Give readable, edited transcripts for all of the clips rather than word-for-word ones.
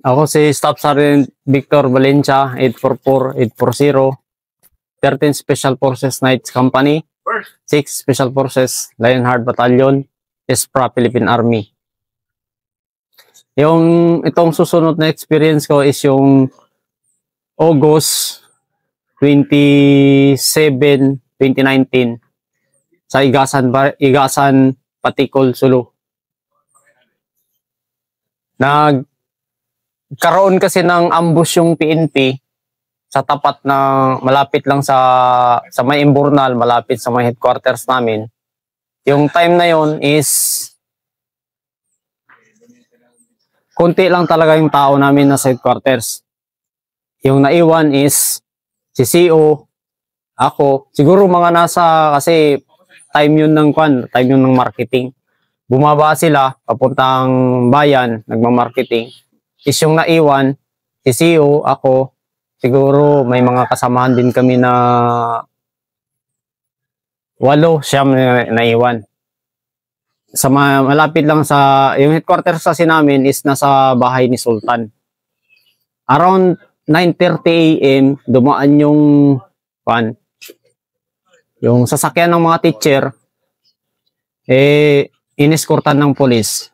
Ako si Staff Sergeant Victor Valencia, 844-840, 13 Special Forces Knights Company, 6 Special Forces Lionheart Battalion, ESPRA Philippine Army. Itong susunod na experience ko is yung August 27, 2019 sa Igasan, Patikol, Sulu. Nagkaroon kasi ng ambush yung PNP sa tapat na malapit lang sa may Imburnal, malapit sa may headquarters namin. Yung time na yon is konti lang talaga yung tao namin na sa headquarters. Yung naiwan is si CO, ako, siguro mga kasi time yun ng marketing. Bumaba sila papuntang bayan, nagma-marketing. Is yung naiwan, si CO, ako, siguro may mga kasamahan din kami na 8 siyam na naiwan. Sa malapit lang yung headquarters kasi namin is nasa bahay ni Sultan. Around 9:30 AM, dumaan yung sasakyan ng mga teacher, ineskortan ng polis.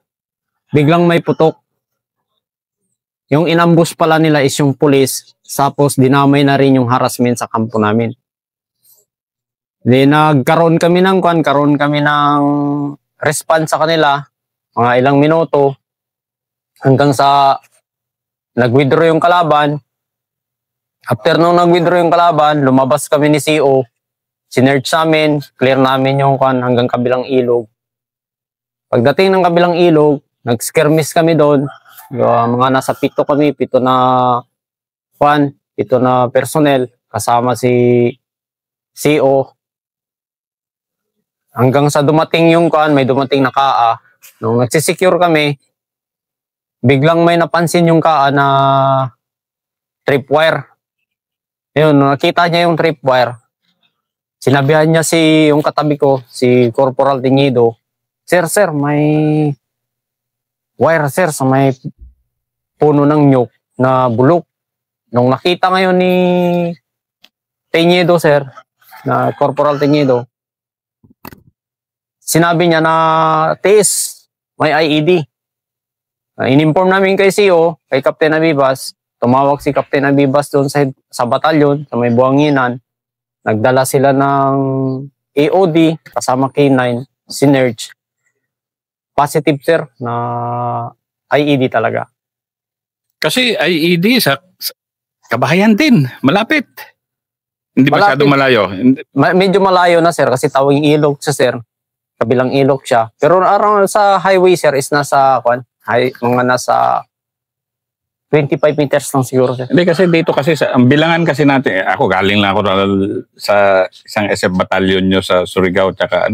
Biglang may putok. Yung inambush pala nila is yung polis, tapos dinamay na rin yung harassment sa kampo namin. Nagkaroon kami ng response sa kanila, mga ilang minuto, hanggang sa nag-withdraw yung kalaban. After nung nag-withdraw yung kalaban, lumabas kami ni CO, sinerge namin, clear namin yung hanggang kabilang ilog. Pagdating ng kabilang ilog, nag-skirmish kami doon, mga nasa 7 kami, 7 na personnel, kasama si CO. Hanggang sa dumating may dumating na KA. Nung nagsisecure kami, biglang may napansin yung KA na tripwire. Yun, nakita niya yung tripwire. Sinabihan niya yung katabi ko, si Corporal Teñido, Sir, may wire, sir, sa may puno ng nyug na bulok. Nung nakita ngayon ni Teñido, sir, na Corporal Teñido, sinabi niya na tiis, may IED. In-inform namin kay CO, kay Captain Abibas, tumawag si Captain Abibas doon sa batalyon, sa may Buanginan. Nagdala sila ng AOD, kasama K9, sinerge. Positive, sir, na IED talaga. Kasi IED sa kabahayan din, malapit. Hindi masyadong malayo. Medyo malayo na, sir, kasi tawing ilog siya, sir. Kabilang ilog siya. Pero around sa highway, sir, is nasa mga nasa 25 meters lang siguro, sir. Hindi, kasi dito kasi ang bilangan kasi natin, ako galing lang ako sa isang SF battalion nyo sa Surigao, tsaka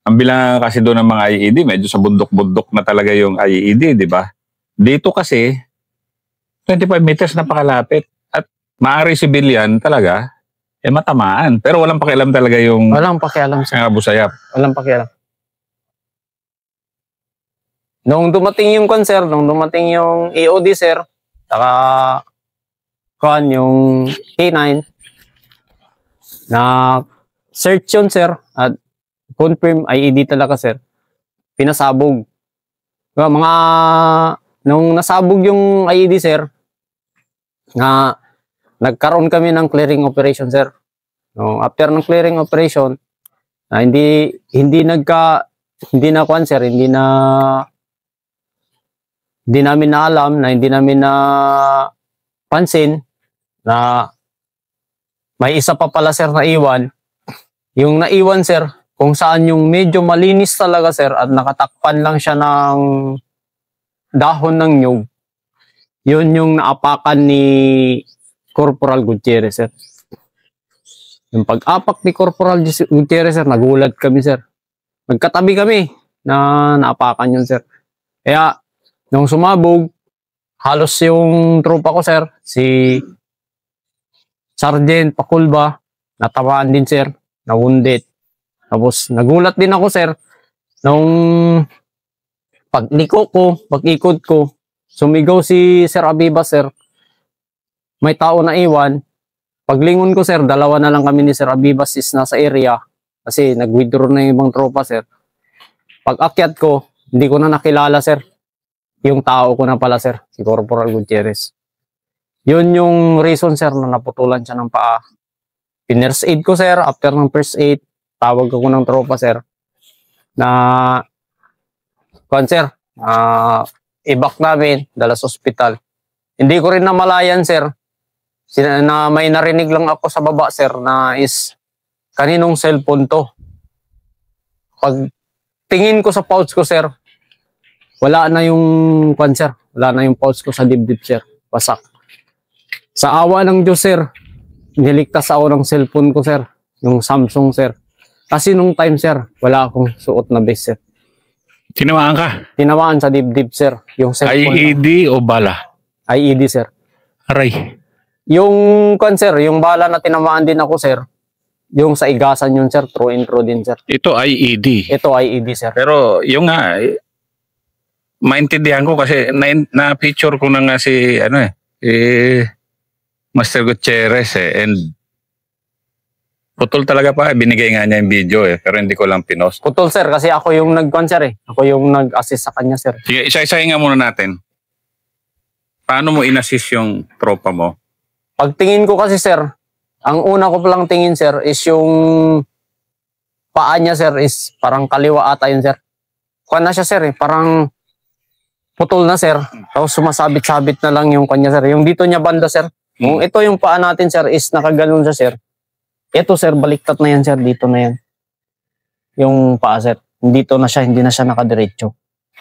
ang bilangan kasi doon ng mga IED, medyo sa bundok-bundok na talaga yung IED, di ba? Dito kasi 25 meters napakalapit at maaari civilian talaga matamaan. Pero walang pakialam talaga yung... Walang pakialam, sir. Abu Sayyaf. Walang pakialam. Nung dumating yung nung dumating yung AOD, sir, saka yung K9, na search yun, sir, at confirm IED talaga, sir. Pinasabog. Nung nasabog yung IED, sir, nagkaroon kami ng clearing operation, sir. No, after ng clearing operation, hindi namin na alam, hindi namin na pansin na may isa pa pala, sir, na iwan. Yung naiwan, sir, kung saan yung medyo malinis talaga, sir, at nakatakpan lang siya ng dahon ng nyug. Yun yung naapakan ni Corporal Gutierrez, sir. Yung pag-apak ni Corporal Gutierrez, sir, nagulat kami, sir. Nagkatabi kami na naapakan yun, sir. Kaya, nung sumabog, halos yung tropa ko, sir, si Sergeant Pakulba, natamaan din, sir, nawundit. Tapos, nagulat din ako, sir, nung pag-ikot ko, Sumigaw si Sir Abiba, sir. May tao na iwan. Paglingon ko, sir, dalawa na lang kami ni Sir Abibas is nasa area. Kasi nag-withdraw na yung ibang tropa, sir. Pag akyat ko, hindi ko na nakilala, sir. Yung tao ko na pala, sir. Si Corporal Gutierrez. Yun yung reason, sir, na naputulan siya ng paa. Pinirst aid ko, sir. After ng first aid, tawag ako ng tropa, sir. Na, sir, ibak namin, dala sa ospital. Hindi ko rin namalayan, sir. Na may narinig lang ako sa baba, sir, na is kaninong cellphone to. Pag tingin ko sa pouch ko, sir, wala na yung sir. Wala na yung pouch ko sa dibdib, sir. Wasak. Sa awa ng Diyos, sir, niligtas ako ng cellphone ko, sir. Yung Samsung, sir. Kasi nung time, sir, wala akong suot na vest, sir. Tinawaan ka? Tinawaan sa dibdib, sir. Yung cellphone. IED o bala? IED, sir. Aray. Yung sir, yung bala na tinamaan din ako, sir. Yung sa igasan yun, sir. Through and through din, sir. Ito IED. Ito IED, sir. Pero yung nga, maintindihan ko kasi na-picture ko na nga si, Master Gutierrez and putol talaga pa. Binigay nga niya yung video pero hindi ko lang pinost. Putol, sir, kasi ako yung sir Ako yung nag-assist sa kanya, sir. Sige, isa-isahin nga muna natin. Paano mo in-assist yung tropa mo? Pagtingin ko kasi, sir, ang una ko palang tingin, sir, is yung paa niya, sir, is parang kaliwa ata yun, sir. Kuha na siya, sir, parang putol na, sir. Tapos sumasabit-sabit na lang yung kanya, sir. Yung dito niya banda, sir. Kung ito yung paa natin, sir, is nakaganon siya, sir. Ito, sir, baliktad na yan, sir. Dito na yan. Yung paa, sir. Dito na siya, hindi na siya nakadiretso.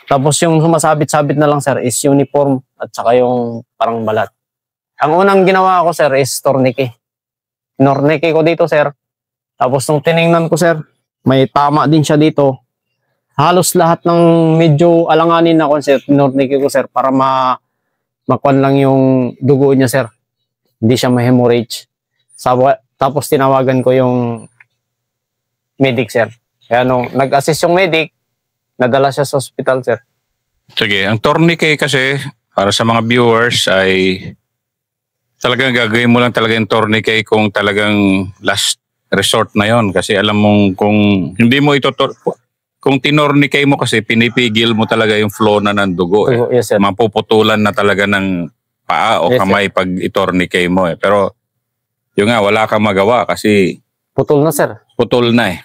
Tapos yung sumasabit-sabit na lang, sir, is uniform at saka yung parang balat. Ang unang ginawa ko, sir, is tourniquet. Tourniquet ko dito, sir. Tapos nung tiningnan ko, sir, may tama din siya dito. Halos lahat ng medyo alanganin na ko, sir, tourniquet ko, sir, para makuan lang yung dugo niya, sir. Hindi siya ma-hemorrhage. Tapos tinawagan ko yung medic, sir. Kaya nung nag-assist yung medic, nadala siya sa hospital, sir. Sige, ang tourniquet kasi, para sa mga viewers ay talagang gagawin mo lang talaga yung tourniquet kung talagang last resort na yon. Kasi alam mong kung hindi mo ito, kung tinorniquet mo kasi pinipigil mo talaga yung flow na ng dugo. Yes, sir. Mapuputulan na talaga ng paa o Yes, kamay pag itorniquet mo. Pero yun nga, wala kang magawa kasi putol na, sir. putol na eh.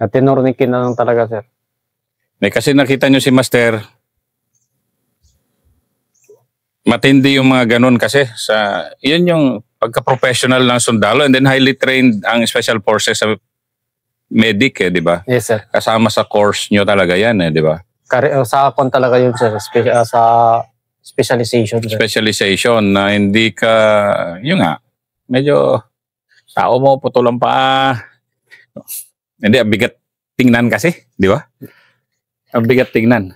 At tinorniquet na lang talaga, sir. May kasi nakita nyo si Master, matindi yung mga ganun kasi yun yung pagka-professional ng sundalo and then highly trained ang special forces sa medic di ba? Yes, sir. Kasama sa course nyo talaga yan di ba? Sa kon talaga yun, sir. Sa specialization, sir. Specialization na hindi ka, yun nga, medyo tao mo, putulang pa. Hindi, ang bigat tingnan kasi, di ba? Ang bigat tingnan.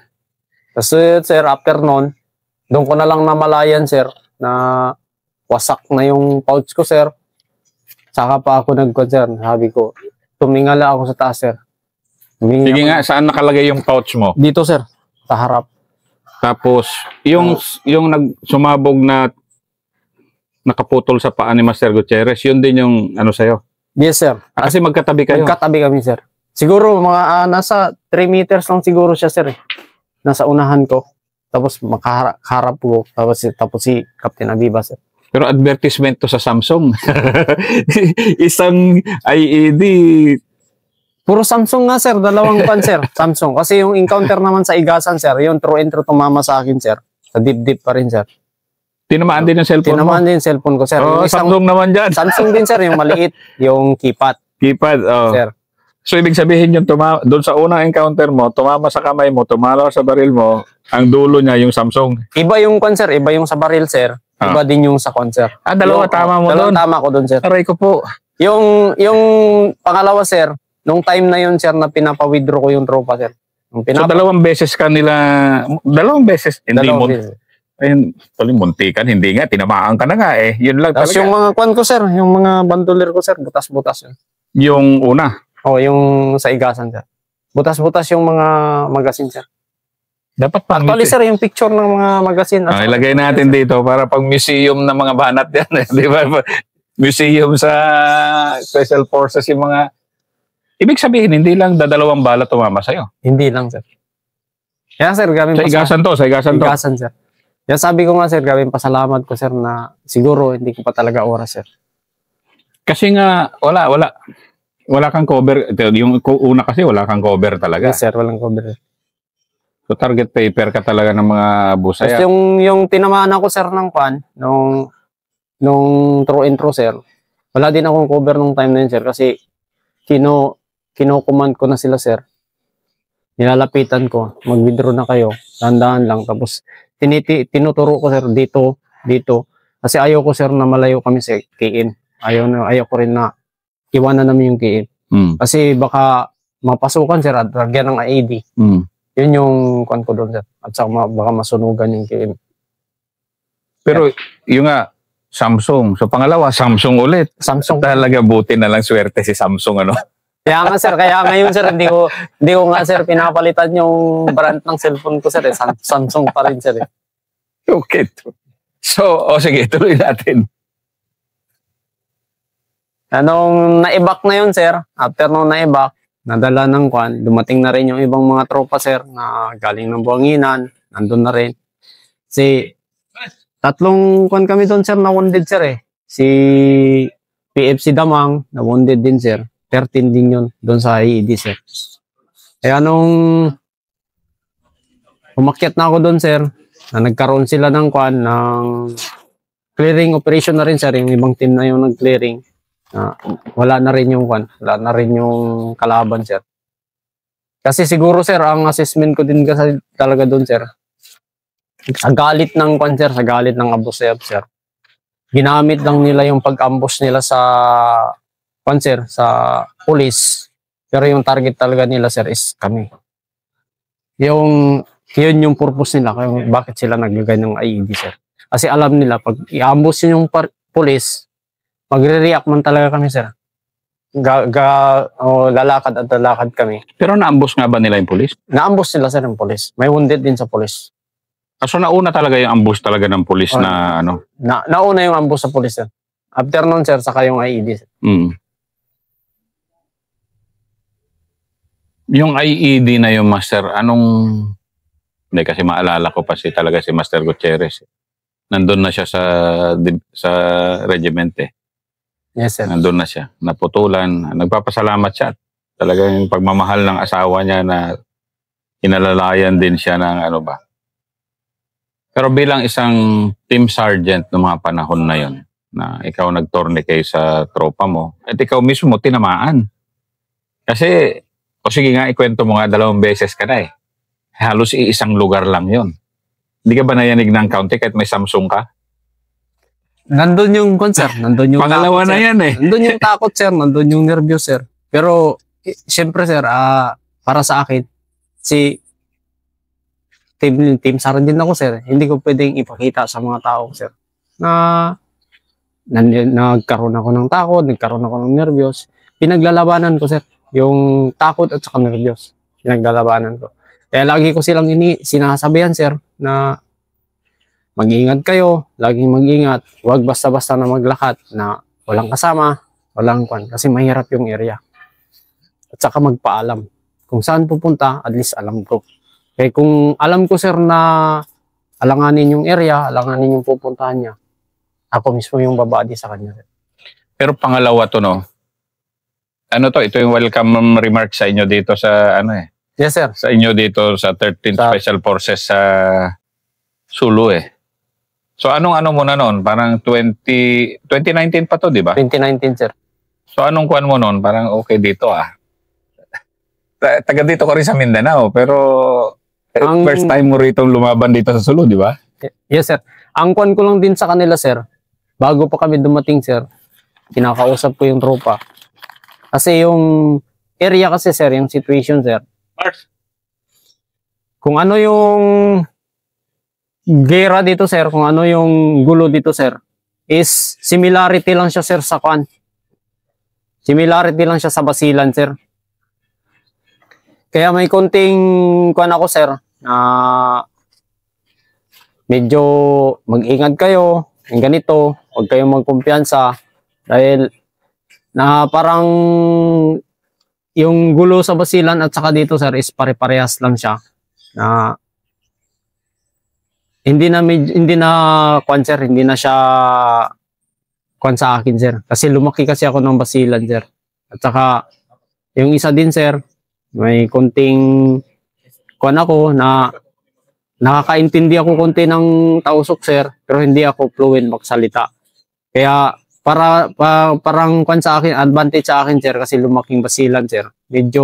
Kasi, sir, after nun, doon ko na lang namalayan, sir, na wasak na yung pouch ko, sir. Saka pa ako nag-concern. Sabi ko, tumingala ako sa taas, sir. Sige nga, saan nakalagay yung pouch mo? Dito, sir. Sa harap. Tapos, yung sumabog na nakaputol sa paa ni Master Gutierrez, yun din yung ano sa'yo? Yes, sir. Kasi magkatabi kayo? Magkatabi kami, sir. Siguro, mga nasa 3 meters lang siguro siya, sir. Nasa unahan ko. Tapos makaharap ko. Tapos si Captain Abiba, sir. Pero advertisement to sa Samsung. Isang IED. Puro Samsung nga, sir. Dalawang pan, sir. Samsung. Kasi yung encounter naman sa Igasan, sir, yung through and through tumama sa akin, sir. Sa deep pa rin, sir. Tinamaan din yung cellphone Tinamaan mo? din yung cellphone ko, sir. Oh, Yung Samsung naman dyan. Samsung din, sir. Yung maliit. Yung keypad. Keypad, oh. Sir. So, ibig sabihin yung doon sa unang encounter mo, tumama sa kamay mo, tumalaw sa baril mo, ang dulo niya yung Samsung. Iba yung kon, sir. Iba yung sa baril, sir. Iba din yung sa kon, sir. Dalawa tama mo doon. Dalawang tama ko doon, sir. Aray ko po. Yung pangalawa, sir, nung time na yun, sir, na pinapa-withdraw ko yung tropa, sir. So, dalawang beses ka nila, dalawang beses, hindi mo, beses. ayun, muntikan, hindi nga, tinamaan ka na nga eh. Yun lang Tapos talaga. yung mga kwan ko, sir, yung mga bandoler ko, sir, butas-butas yun. Yung una. O, yung sa Igasan, sir. Butas-butas yung mga magasin, sir. Dapat pang Actually, sir, yung picture ng mga magazine. ilagay natin dito para pag museum ng mga banat yan. Di ba? Museum sa Special Forces yung mga... Ibig sabihin, hindi lang dadalawang bala tumama sa'yo. Hindi lang, sir. Kaya, sir, gawin Sa igasan to, sa igasan to. Igasan, sir. Kaya sabi ko nga, sir, gawin pasalamat ko, sir, na siguro hindi ko pa talaga oras, sir. Kasi nga, wala kang cover. Yung una kasi, wala kang cover talaga. Yes, sir, walang cover. So, target paper ka talaga ng mga busaya. Tapos yung tinamaan ako, sir, ng pan, nung true intro, sir, wala din akong cover nung time na yun, sir, kasi kino-command ko na sila, sir. Nilalapitan ko, mag-withdraw na kayo, dahan-dahan lang. Tapos, tinuturo ko, sir, dito. Kasi ayaw ko, sir, na malayo kami sa KN. Ayaw ko rin na iwanan namin yung KN. Kasi baka mapasukan, sir, at lagyan ng IED. Yun yung kwan ko doon, sir. At saka baka masunugan yung KN. Pero, yung nga, Samsung. So, pangalawa, Samsung ulit. Samsung. Talaga buti na lang swerte si Samsung, ano? Kaya nga, sir, kaya ngayon, sir, hindi ko nga, sir, pinapalitan yung brand ng cellphone ko, sir. Samsung pa rin, sir. Okay. So, sige, tuloy natin. Nung naibak na yun, sir, after nung naibak, nadala ng kwan, dumating na rin yung ibang mga tropa, sir, na galing ng Buanginan, nandun na rin. Tatlong kwan kami doon, sir, na wounded, sir, eh. Si PFC Damang, na wounded din, sir. 13 din yun, doon sa IED, sir. Kaya nung umakyat na ako doon, sir, na nagkaroon sila ng kwan, ng clearing operation na rin, sir, yung ibang team na yung nag-clearing. Wala na rin yung kwan, wala na rin yung kalaban, sir. Kasi siguro, sir, ang assessment ko din kasi talaga doon, sir, sa galit ng kwan, sir, sa galit ng Abu Sayyaf, sir, ginamit lang nila yung pag-ambush nila sa kwan, sir, sa police. Pero yung target talaga nila, sir, is kami. Yun yung purpose nila, kaya bakit sila naglagay ng IED, sir. Kasi alam nila, pag i-ambush yung police, magre-react man talaga kami, sir. Lalakad at lalakad kami. Pero na-ambush nga ba nila yung police? Na-ambush nila, sir, yung police. May wounded din sa police. So, nauna talaga yung ambush talaga ng police na ano? Nauna yung ambush sa police, sir. After nun, sir, saka yung IED, sir. Yung IED na yung master, hindi kasi maalala ko pa talaga si Master Gutierrez. Nandun na siya sa regiment, eh. Yes, sir. Nandun na siya. Naputulan. Nagpapasalamat siya. Talaga yung pagmamahal ng asawa niya na inalalayan din siya ng ano ba. Pero bilang isang team sergeant ng mga panahon na yon, na ikaw nag-tourniquet sa tropa mo, at ikaw mismo tinamaan. Kasi, sige nga, ikwento mo nga, 2 beses ka na, eh. Halos iisang lugar lang yon. Hindi ka ba nayanig ng county kahit may Samsung ka? Nandun yung concern, nandun yung pangalawa takot, na sir. yan, eh. Nandun yung takot, sir, nandun yung nervyos, sir. Pero, siyempre, sir, para sa akin, team sergeant ako, sir. Hindi ko pwedeng ipakita sa mga tao, sir, na nagkaroon ako ng takot, nagkaroon ako ng nervyos. Pinaglalabanan ko, sir, yung takot at saka nervyos. Pinaglalabanan ko. Kaya lagi ko silang sinasabihan, sir, na mag-ingat kayo, laging mag-ingat. Huwag basta-basta na maglakad na walang kasama, walang kwan. Kasi mahirap yung area. At saka magpaalam. Kung saan pupunta, at least alam ko. Kaya kung alam ko, sir, na alanganin yung area, alanganin yung pupuntahan niya, ako mismo yung babadi sa kanya, sir. Pero pangalawa to, no? Ito yung welcome remark sa inyo dito sa, Yes, sir. Sa inyo dito sa 13th Special Forces sa Sulu, eh. So, anong mo na noon? Parang 2019 pa to, di ba? 2019, sir. So, anong kuan mo noon? Parang okay dito, Taga dito ko rin sa Mindanao, pero first time mo rito lumaban dito sa Sulu, di ba? Yes, sir. Ang kuan ko lang din sa kanila, sir, bago pa kami dumating, sir, kinakausap ko yung tropa. Kasi yung area kasi, sir, yung situation, sir, kung ano yung gera dito, sir, kung ano yung gulo dito, sir, is similarity lang siya, sir, sa kuan. Similarity lang siya sa Basilan, sir. Kaya may konting kuan ako, sir, na medyo mag-ingat kayo, yung ganito, huwag kayong magkumpiyansa dahil na parang yung gulo sa Basilan at saka dito sir is pare-parehas lang siya na hindi na kwan sir, hindi na siya kwan sa akin sir kasi lumaki kasi ako ng Basilan sir at saka yung isa din sir may konting kwan ako na nakakaintindi ako konti ng Tausok sir pero hindi ako fluent magsalita kaya parang kwan sa akin, advantage sa akin sir kasi lumaking Basilan sir. Medyo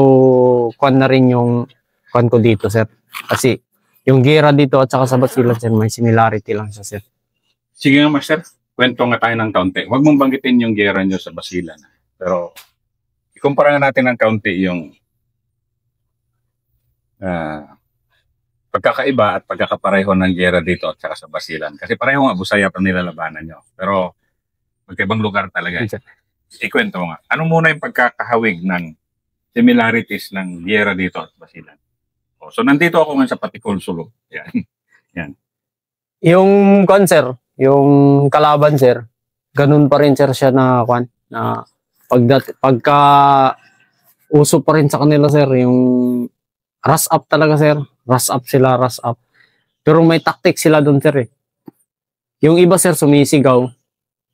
kwan na rin yung kwan ko dito sir. Kasi yung gira dito at saka sa Basilan sir may similarity lang siya sir. Sige nga master, kwento nga tayo ng kaunti. Huwag mong banggitin yung gera nyo sa Basilan. Pero ikumpara nga natin ng kaunti yung pagkakaiba at pagkakapareho ng gera dito at saka sa Basilan. Kasi pareho nga Busaya pa nilalabanan nyo. Pero magkaibang lugar talaga. Ikwento mo nga. Ano muna yung pagkakahawig ng similarities ng giyera dito at Basilan? So, nandito ako nga sa Patikol, Sulu. Yan. Yan. Yung kwan sir, yung kalaban sir, ganun pa rin sir siya na kwan, na pagka uso pa rin sa kanila sir, yung rush up talaga sir. Rush up sila, rush up. Pero may tactic sila dun sir eh. Yung iba sir, sumisigaw.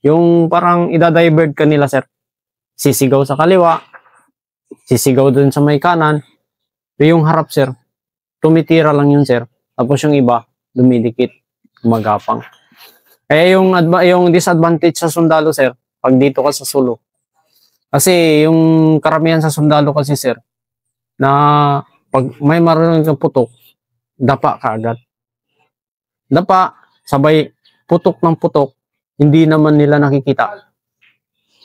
Yung parang idadivert ka nila, sir. Sisigaw sa kaliwa, sisigaw dun sa may kanan. Yung harap, sir, tumitira lang yun, sir. Tapos yung iba, dumidikit, gumagapang. Yung disadvantage sa sundalo, sir, pag dito ka sa Sulu. Kasi yung karamihan sa sundalo kasi, sir, na pag may marunong kang putok, dapa ka agad. Dapa, sabay putok ng putok, hindi naman nila nakikita.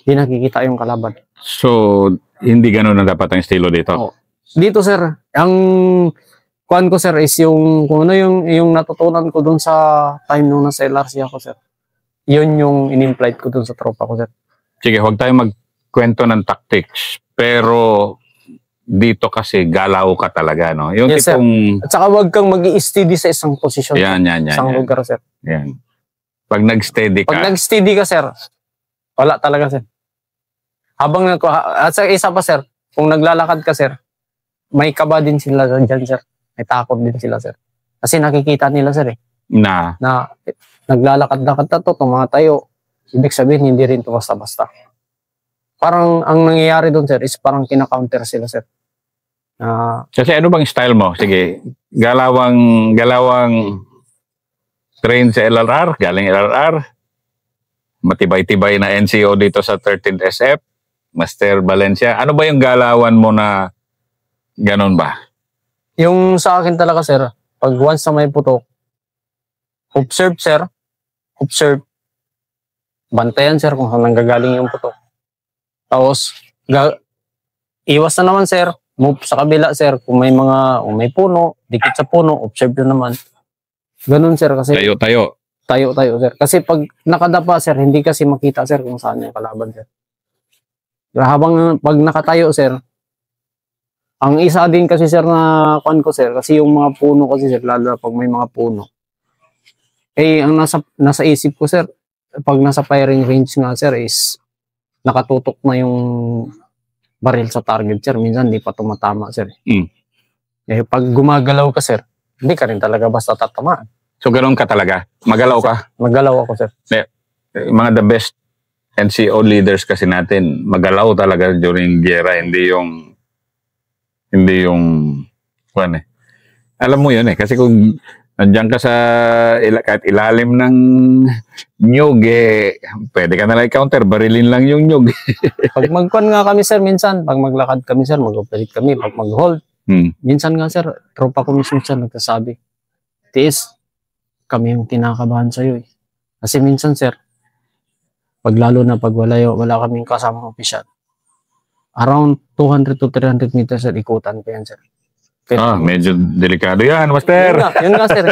Hindi nakikita yung kalaban. So, hindi ganun na dapat ang estilo dito? Oo. Dito, sir, ang kuhan ko, sir, is yung, kung ano yung natutunan ko dun sa time nung nasa LRC ako, sir. Yun yung in-implied ko dun sa tropa ko, sir. Sige, huwag tayo magkwento ng tactics. Pero, dito kasi galaw ka talaga, no? Yung yes, tipong... Sir. At saka huwag kang mag-i-steady sa isang posisyon. Yan. Isang lugar, sir. Yan. Pag nag-steady ka... Pag nag-steady ka, sir, wala talaga, sir. At sa isa pa, sir, kung naglalakad ka, sir, may kaba din sila dyan, sir. May takot din sila, sir. Kasi nakikita nila, sir, eh. Na naglalakad-lakad na to, tumatayo. Ibig sabihin, hindi rin to basta-basta. Parang ang nangyayari doon, sir, is parang kina-counter sila, sir. Kasi ano bang style mo? Sige, galawang train sa LRR, galing LRR, matibay-tibay na NCO dito sa 13th SF, Master Valencia. Ano ba yung galawan mo na ganun ba? Yung sa akin talaga, sir, pag once na may putok, observe, sir, observe, bantayan, sir, kung saan nanggagaling yung putok. Tapos, iwas na naman, sir, move sa kabila, sir, kung may puno, dikit sa puno, observe na naman. Ganun, sir, kasi... Tayo, sir. Kasi pag nakadapa, sir, hindi kasi makita, sir, kung saan yung kalaban, sir. Habang pag nakatayo, sir, ang isa din kasi, sir, na kwan ko, sir, kasi yung mga puno kasi, sir, lalo na pag may mga puno. Ang nasa isip ko, sir, pag nasa firing range nga, sir, is nakatutok na yung baril sa target, sir. Minsan, hindi pa tumatama, sir. Pag gumagalaw ka, sir, hindi ka rin talaga basta tatamaan. So, ganoon ka talaga? Magalaw ka? Magalaw ako, sir. Mga the best NCO leaders kasi natin, magalaw talaga during giyera, hindi yung alam mo yun kasi kung nandiyan ka sa kahit ilalim ng nyug, pwede ka nalang counter, barilin lang yung nyug. Pag magkwan nga kami, sir, minsan, pag maglakad kami, sir, mag-operate kami, pag mag-hold, minsan nga, sir, tropa ko mismo siya nagsasabi, Tiis, kami yung kinakabahan sa'yo, eh. Kasi minsan, sir, lalo na pag wala kaming kasamang opisyal, around 200 to 300 meters, sir, ikutan ko yan, sir. Pero, medyo delikado yan, Master. Yun nga, sir.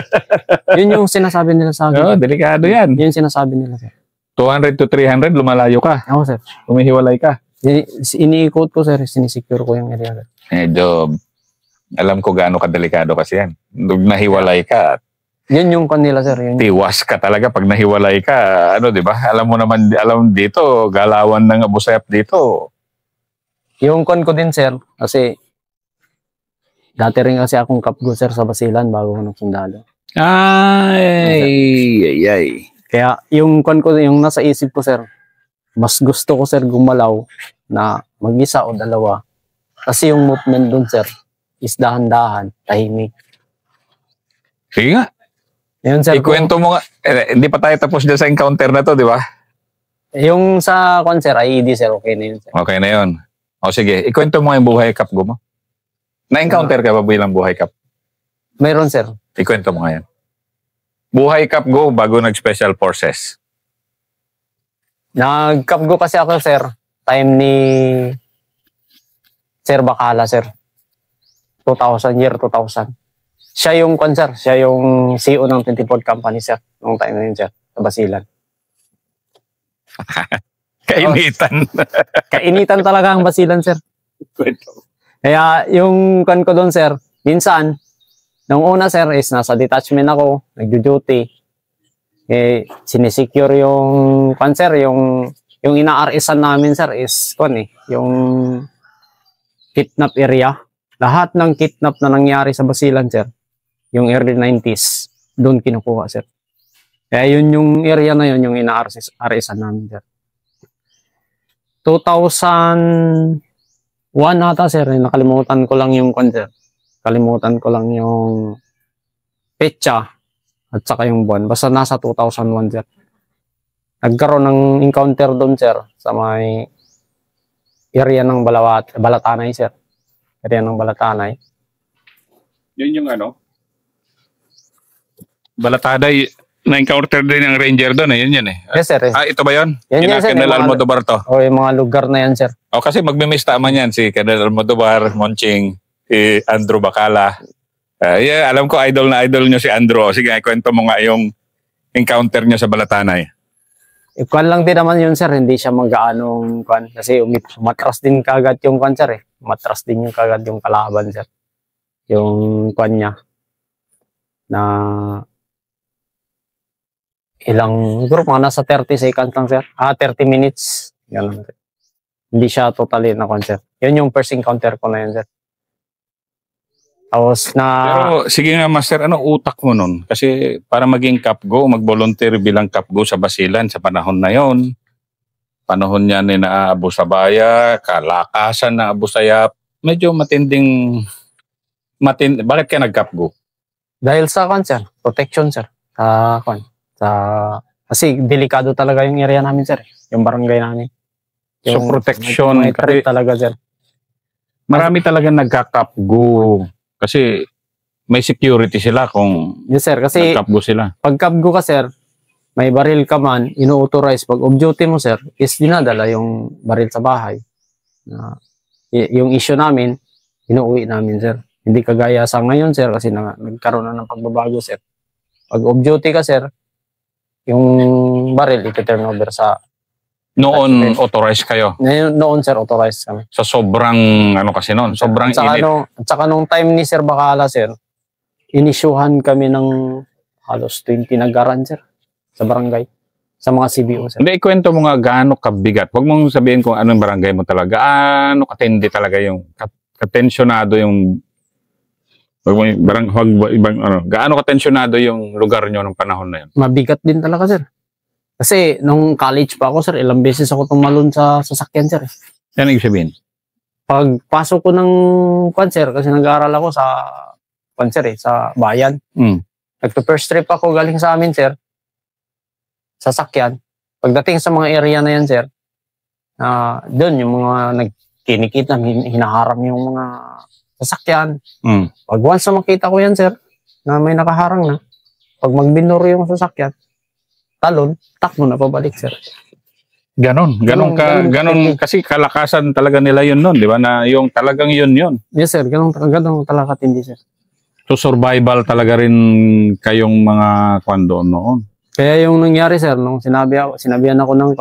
Yun yung sinasabi nila sa akin. Delikado yan. Yun yung sinasabi nila, sir. 200 to 300, lumalayo ka. Oo, sir. Humihiwalay ka. Iniikot ko, sir. Sinisecure ko yung area, sir. Medyo Alam ko gaano kadelikado kasi yan. Nung nahiwalay ka, Yun yung kanila, sir. Yun. tiwas ka talaga pag nahiwalay ka. Ano, di ba? Alam mo naman, alam dito, galawan ng Abu Sayyaf dito. Yung kon ko din, sir, kasi dati rin kasi akong kapgo, sir, sa Basilan bago ko nagsundalo. Ay. Kaya yung kon ko, yung nasa isip ko, sir, mas gusto ko, sir, gumalaw na mag-isa o dalawa. Kasi yung movement dun, sir, is dahan-dahan, tahimik. Sige nga. Yun, sir, Ikwento mo nga. Hindi pa tayo tapos dyan sa encounter na to, di ba? yung sa kon, sir, IED, sir, okay na yun, sir. Okay na yun. O sige, ikwento mo nga yung buhay kapgo mo. Na-encounter ka ba bilang buhay kap? Mayroon, sir. Ikwento mo nga yan. Buhay kapgo bago nag-special forces. Nag-kapgo kasi ako, sir, time ni Sir Bacala, sir. 2000. Siya yung kon, sir. Siya yung CEO ng 24 Company, sir. Noong time na yun, sir. Sa Basilan. Kainitan. Kainitan talaga ang Basilan, sir. Kaya yung kon ko doon, sir, minsan, nung una, sir, is nasa detachment ako, nagjo-duty. Sinisecure yung kon, sir, yung ina-RSan namin, sir, is kon yung kidnap area. Lahat ng kidnap na nangyari sa Basilan, sir, yung early 90s, doon kinukuha, sir. Kaya yun yung area na yun, yung ina-RSan namin, sir. 2001 ata, sir, nakalimutan ko lang yung kon, sir. Kalimutan ko lang yung petsa at saka yung buwan. Basta nasa 2001, sir. Nagkaroon ng encounter doon, sir, sa may area ng Balatanay, sir. Area ng Balatanay. Yun yung ano? Balatanay, na-encounter din ang ranger doon. Yun eh. Yes, sir. Ito ba yun? Yan, sir. Colonel Almodovar to. O, yung mga lugar na yan, sir. O kasi magmimiss tama yan si Colonel Almodovar, Monching, si Andrew Bacala. Yeah, alam ko idol na idol nyo si Andrew. Sige, kwento mo nga yung encounter nyo sa Balatanay. Ikuan lang din naman yun, sir. Hindi siya mag-aanong kuan. Kasi matras din kagad yung kuan, sir. Matras din yung kagad yung kalaban, sir. Yung kuan niya. Na siguro mga nasa 30 seconds lang, sir. 30 minutes. Ganun, sir. Hindi siya totally na kuan, sir. Yun yung first encounter ko na yun, sir. Tapos Pero sige nga, Master, ano utak mo nun? Kasi para maging kapgo, mag-volunteer bilang kapgo sa Basilan sa panahon na yon, panahon niya ni na Abu Sabaya, kalakasan na Abu Sayyaf, medyo bakit ka nagkapgo? dahil sa kuan, sir. Protection, sir. Sa kuan. Kasi delikado talaga yung area namin, sir. Yung barangay namin. So protection, may threat talaga, sir. marami talaga nagkakapgo. Kasi may security sila kung Yes, sir. Kasi nagkapgo sila. pag kapgo ka, sir, may baril ka man, ino-authorize. Pag off-duty mo, sir, is dinadala yung baril sa bahay. Yung issue namin, inuuwi namin, sir. Hindi kagaya sa ngayon, sir, kasi nagkaroon na ng pagbabago, sir. Pag off-duty ka, sir, yung baril, iti-turn over sa... Noon, authorized kayo. Noon, sir, authorized kami. Sa sobrang, ano kasi noon, sobrang init. At saka nung time ni Sir Bacala, sir, inisyuhan kami ng halos 20 nagaran, sir, sa barangay, sa mga CBO, sir. Hindi, ikwento mo nga gaano kabigat. Huwag mong sabihin kung anong barangay mo talaga. Gaano katindi talaga yung katensyonado yung gaano katensyonado yung lugar nyo ng panahon na yun? Mabigat din talaga, sir. Kasi nung college pa ako, sir, ilang beses ako tumalon sa sasakyan, sir. Yan ang sabihin. Pag pasok ko ng kwan, sir, kasi nag-aaral ako sa kwan, sir, sa bayan. Nagpa-first trip ako galing sa amin, sir, sasakyan. Pagdating sa mga area na yan, sir, doon yung mga nagkinikita, hinaharang yung mga sasakyan. Pag once na makita ko yan, sir, na may nakaharang na, pag magbinuro yung sasakyan, talon, takbo na pabalik, sir. Ganon kasi kalakasan talaga nila yun noon, di ba? Na yung talagang yun. Yes, sir. Ganon talaga katindi, sir. So survival talaga rin kayong mga kwando noon. Kaya yung nangyari, sir, nung sinabihan ako ng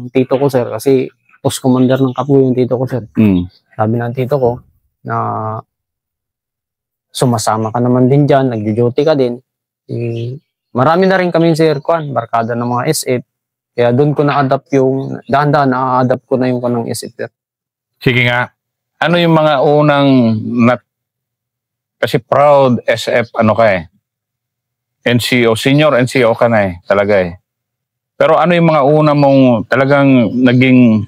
tito ko, sir, kasi post commander ng Kapgo yung tito ko, sir. Sabi ng tito ko na sumasama ka naman din dyan, nagjo-duty ka din. Marami na rin kami sir, barkada ng mga SF. Kaya doon ko na-adapt yung, dahan-dahan na-adapt ko na yung kanang SF sir. Sige nga. Ano yung mga unang kasi proud SF ano ka eh. NCO, senior NCO ka na eh, talaga eh. Pero ano yung mga una mong talagang naging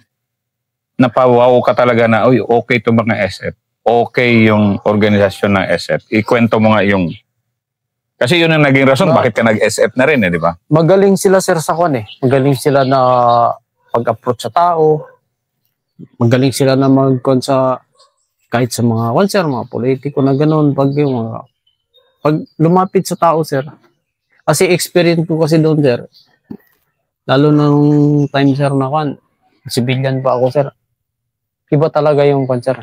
napawaw ka talaga na, uy, okay to mga SF. Okay yung organisasyon ng SF. Ikwento mo nga yung... Kasi yun ang naging rason, bakit ka nag-SF na rin eh, di ba? Magaling sila sir sa kwan eh. Magaling sila na pag-approach sa tao. Magaling sila na mag-kwan sa kahit sa mga sir, mga politiko na gano'n. Pag lumapit sa tao sir. Kasi experience ko kasi doon sir. Lalo nung time sir na kwan. Civilian pa ako sir. Iba talaga yung kwan sir.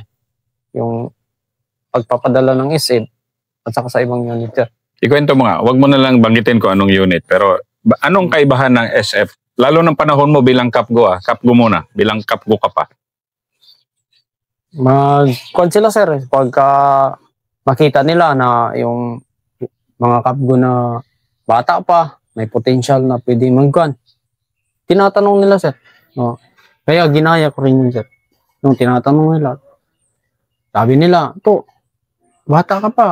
Yung pagpapadala ng SF at saka sa ibang unit sir. Ikwento mo nga, wag mo na lang banggitin ko anong unit. Pero anong kaibahan ng SF? Lalo ng panahon mo bilang kapgo Kapgo muna, bilang kapgo ka pa. Kwan sila sir. Pagka makita nila na yung mga kapgo na bata pa, may potential na pwede magkwan. Tinatanong nila sir. No. Kaya ginaya ko rin yun sir. Nung tinatanong nila, sabi nila, to, bata ka pa,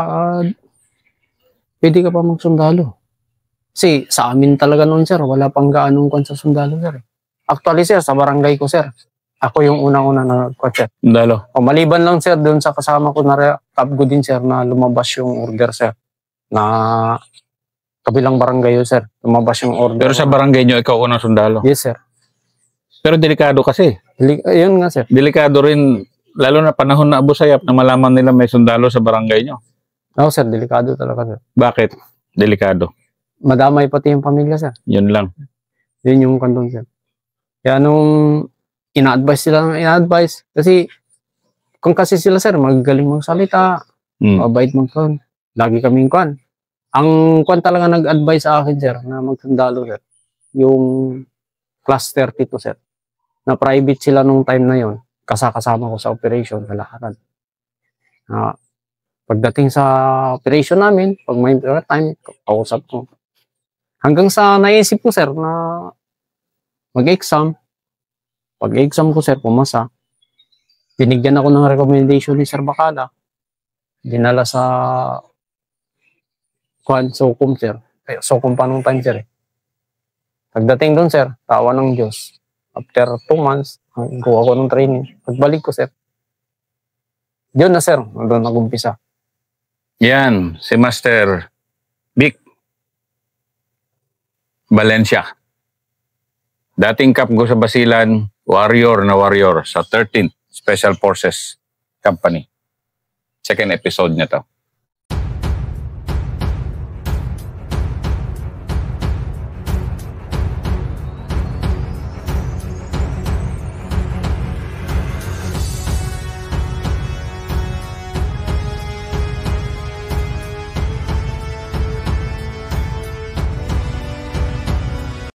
pwede ka pa magsundalo. Kasi sa amin talaga noon sir, wala pang gaanong kwan sa sundalo sir. Actually sir, sa barangay ko sir, ako yung unang-una na kwan sir. Sundalo. O maliban lang sir, doon sa kasama ko na kapgo din sir, na lumabas yung order sir. Na kabilang barangay yun sir, lumabas yung order. Pero sa barangay nyo, ikaw unang sundalo. Yes sir. Pero delikado kasi. Yun nga sir. Delikado rin, lalo na panahon na Abu Sayyaf na malaman nila may sundalo sa barangay nyo. Oo sir, delikado talaga sir. Bakit? Delikado. Madamay pati yung pamilya sir. Yun lang. Yun yung kandong sir. Kaya nung ina-advise sila ng ina-advise, kasi kung kasi sila sir, magaling magsalita, mabait magkon. Lagi kaming kwan. Ang kwan talaga nag-advise sa akin sir, na magsundalo sir, yung class 32 sir. Na private sila nung time na yon, kasama ko sa operation, kalakaran. Pagdating sa operation namin, pag may time, kausap ko. Hanggang sa naisip ko sir na mag-exam. Pag-exam ko sir, pumasa. Binigyan ako ng recommendation ni Sir Bacala. Dinala sa Sokum sir. Sokum pa nung time sir eh. Pagdating doon sir, tawa ng Diyos. After 2 months, gawa ko ng training. Pagbalik ko sir, yun na sir, doon nag-umpisa. Yan, si Master Vic Valencia. Dating kapgo sa Basilan, warrior na warrior sa 13th Special Forces Company. Second episode niya to.